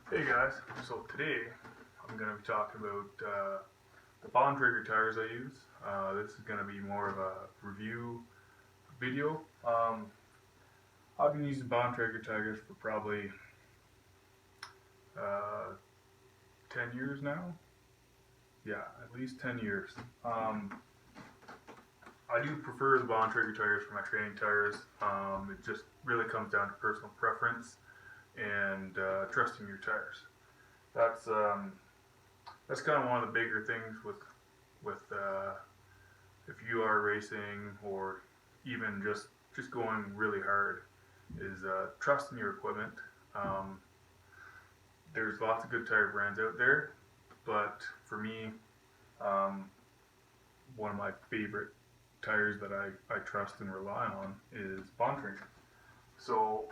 Hey guys, so today I'm going to be talking about the Bontrager tires I use. This is going to be more of a review video. I've been using Bontrager tires for probably uh, 10 years now. Yeah, at least 10 years. I do prefer the Bontrager tires for my training tires. It just really comes down to personal preference and trusting your tires. That's kind of one of the bigger things with if you are racing or even just going really hard is trusting your equipment. There's lots of good tire brands out there, but for me, one of my favorite tires that I trust and rely on is Bontrager. So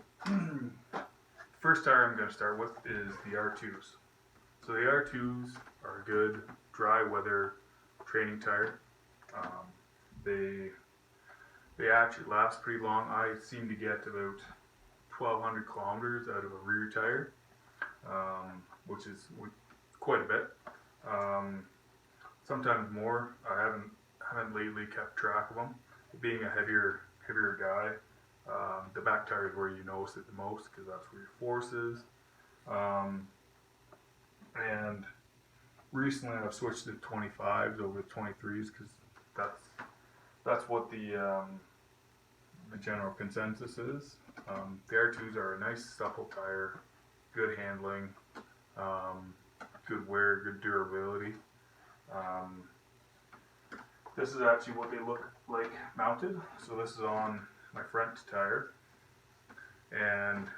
first tire I'm going to start with is the R2s. So the R2s are a good dry weather training tire. They actually last pretty long. I seem to get about 1,200 kilometers out of a rear tire, which is quite a bit. Sometimes more. I haven't lately kept track of them. Being a heavier guy, the back tire is where you notice it the most because that's where your force is. And recently I've switched to 25s over the 23s because that's what the general consensus is. The R2s are a nice supple tire, good handling, good wear, good durability. This is actually what they look like mounted. So this is on my front tire, and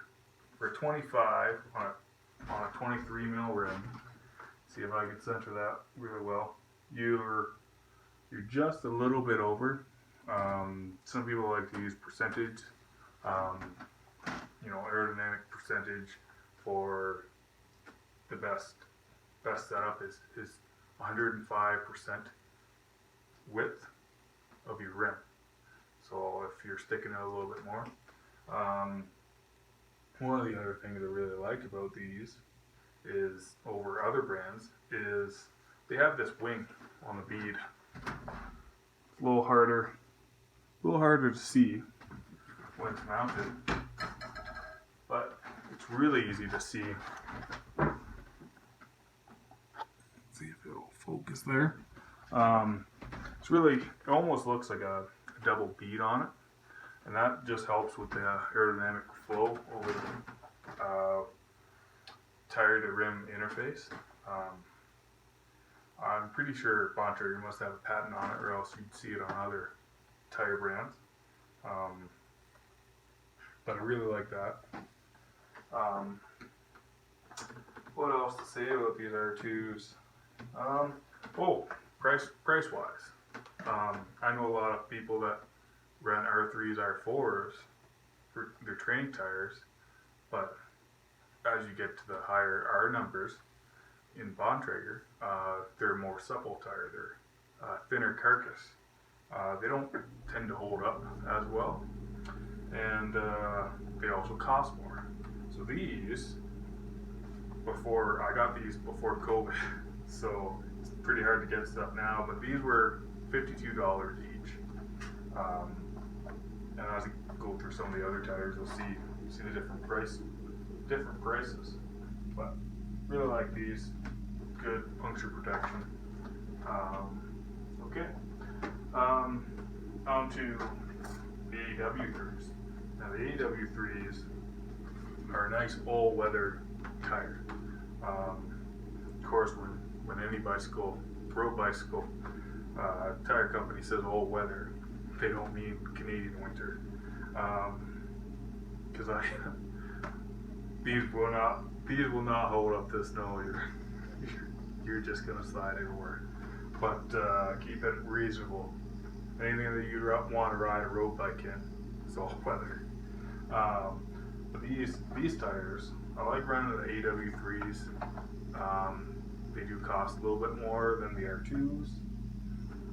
for 25 on a 23 mil rim. See if I can center that really well. You're just a little bit over. Some people like to use percentage, aerodynamic percentage for the best setup is 105% width of your rim. So if you're sticking out a little bit more. One of the other things I really like about these is over other brands is they have this wing on the bead. It's a little harder to see when it's mounted, but it's really easy to see. Let's see if it'll focus there. It almost looks like a double bead on it, and that just helps with the aerodynamic flow over the tire to rim interface. I'm pretty sure Bontrager must have a patent on it, or else you'd see it on other tire brands. But I really like that. What else to say about these R2s? Price wise, I know a lot of people that run R3s, R4s for their training tires, but as you get to the higher R numbers in Bontrager, they're a more supple tire. They're thinner carcass. They don't tend to hold up as well, and they also cost more. So these, I got these before COVID, so it's pretty hard to get stuff now, but these were $52 each. And as I go through some of the other tires, you'll see the different prices. But really like these. Good puncture protection. Okay. On to the AW3s. Now the AW3s are a nice all-weather tire. Of course, when any road bicycle tire company says all-weather, they don't mean Canadian winter. Because these will not hold up to snow. You're just gonna slide everywhere. But keep it reasonable. Anything that you want to ride a road bike in, it's all weather. But these tires, I like running the AW3s. They do cost a little bit more than the R2s,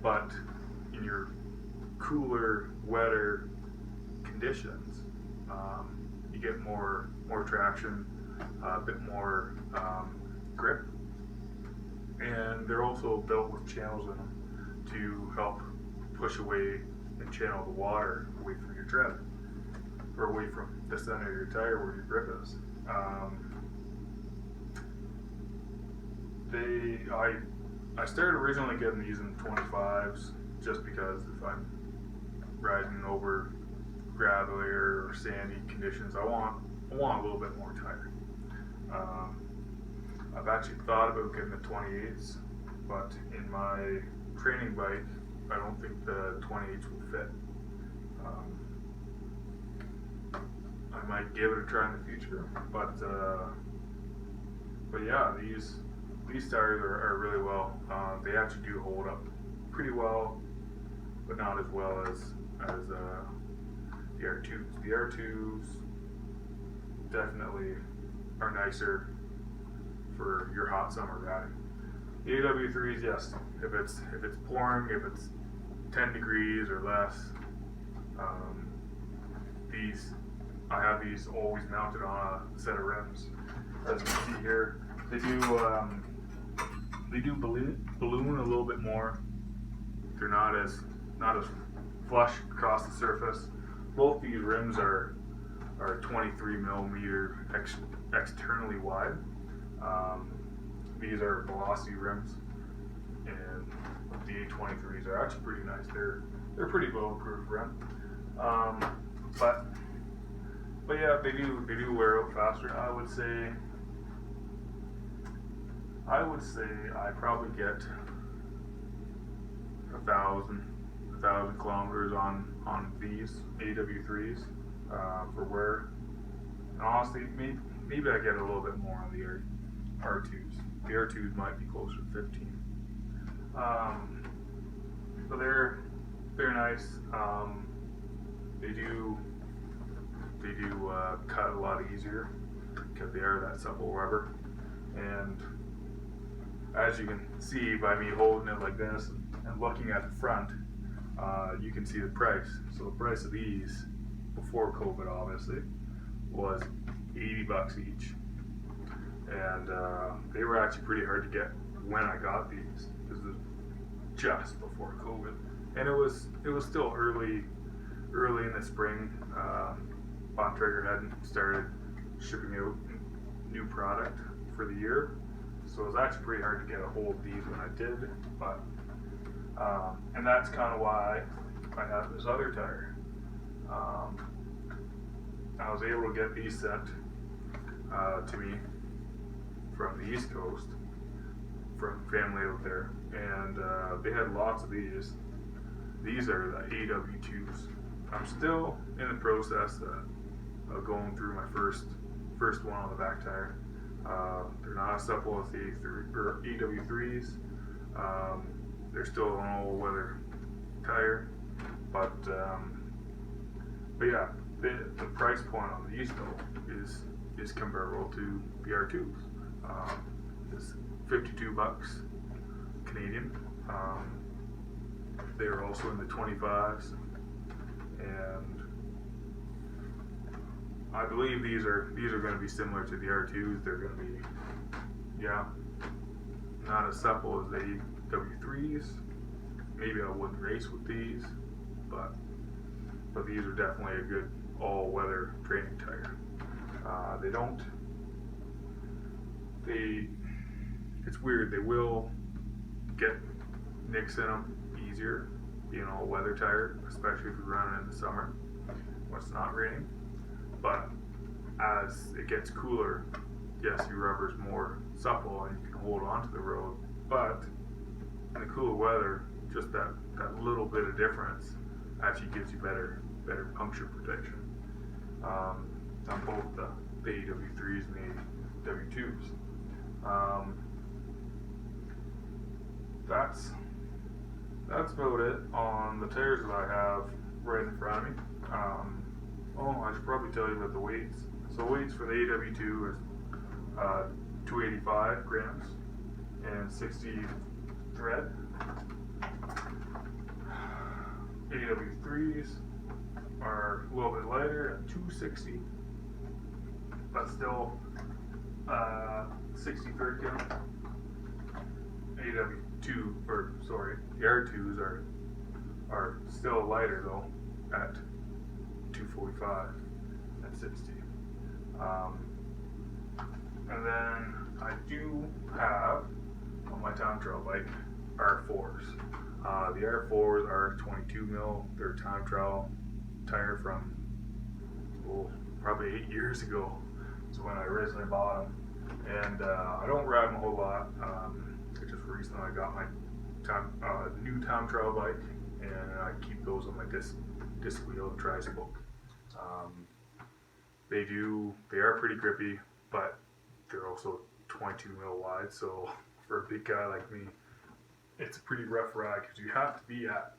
but in your cooler, wetter conditions, you get more traction, a bit more grip, and they're also built with channels in them to help push away and channel the water away from your tread, or away from the center of your tire where your grip is. I started originally getting these in 25s just because if I'm riding over gravelly or sandy conditions, I want a little bit more tire. I've actually thought about getting the 28s, but in my training bike, I don't think the 28s will fit. I might give it a try in the future, but yeah, these tires are really well. They actually do hold up pretty well, but not as well as the R2s. The R2s definitely are nicer for your hot summer riding. The AW3s, yes, if it's pouring, if it's 10 degrees or less, I have these always mounted on a set of rims. As you can see here, they do balloon a little bit more. They're not as flush across the surface. Both these rims are 23 millimeter externally wide. These are velocity rims, and the A23s are actually pretty nice. They're pretty bulletproof rim. But yeah, they do wear out faster. I would say I probably get 1,000 kilometers on these AW3s for wear. And honestly, maybe I get a little bit more on the R2s. The R2s might be closer to 15. So they're nice. They do cut a lot easier because they are that supple rubber. And as you can see by me holding it like this and looking at the front, you can see the price. So the price of these before COVID, obviously, was $80 each, and they were actually pretty hard to get when I got these because it was just before COVID, and it was still early in the spring. Bontrager hadn't started shipping out new product for the year, so it was actually pretty hard to get a hold of these when I did. But and that's kind of why I have this other tire. I was able to get these sent to me from the East Coast, from family out there, and they had lots of these. These are the AW2s. I'm still in the process of going through my first one on the back tire. They're not as supple as the AW3s. They're still an all-weather tire, but yeah, the price point on these though is comparable to the R2s. It's $52 Canadian. They are also in the 25s, and I believe these are going to be similar to the R2s. They're going to be, yeah, not as supple as the AW3s. Maybe I wouldn't race with these, but these are definitely a good all-weather training tire. It's weird, they will get nicks in them easier being all weather tire, especially if you're running in the summer when it's not raining. But as it gets cooler, yes, your rubber's more supple and you can hold on to the road. But in the cooler weather, just that little bit of difference actually gives you better puncture protection on both the AW3s and the AW2s. That's about it on the tires that I have right in front of me. I should probably tell you about the weights. So weights for the AW2 is 285 grams and 60 thread. AW3s are a little bit lighter at 260 but still 63rd count. AW2, or sorry, the R2s are still lighter though at 245 at 60. And then I do have on my time trial bike R4s. The R4s are 22 mil. They're time trial tire from probably 8 years ago. Is when I originally bought them, and I don't ride them a whole lot. Just recently I got my new time trial bike, and I keep those on my disc wheel tri-spoke. They are pretty grippy, but they're also 22 mil wide, so for a big guy like me, it's a pretty rough ride because you have to be at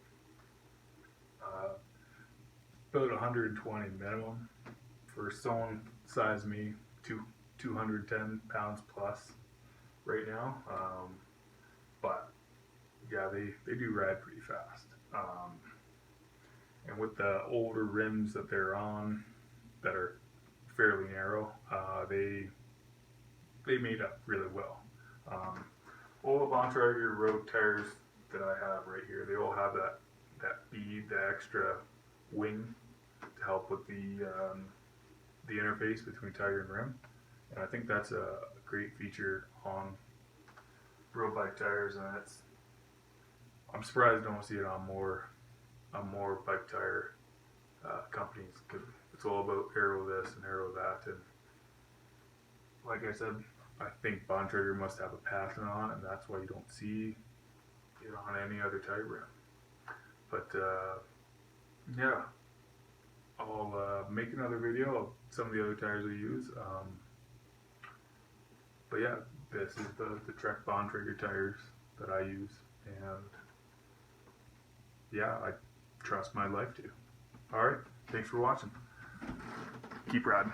about 120 minimum for someone size me, 210 pounds plus right now. But yeah, they do ride pretty fast. And with the older rims that they're on that are fairly narrow, they made up really well. All the Bontrager Road tires that I have right here, they all have that bead, the extra wing to help with the interface between tire and rim, and I think that's a great feature on road bike tires, and I'm surprised I don't see it on more bike tire companies, because it's all about aero this and aero that, and like I said, I think Bontrager must have a patent on it, and that's why you don't see it on any other tire brand. But yeah, I'll make another video of some of the other tires I use. But yeah, this is the Trek Bontrager tires that I use, and yeah, I trust my life to. Alright, thanks for watching. Keep riding.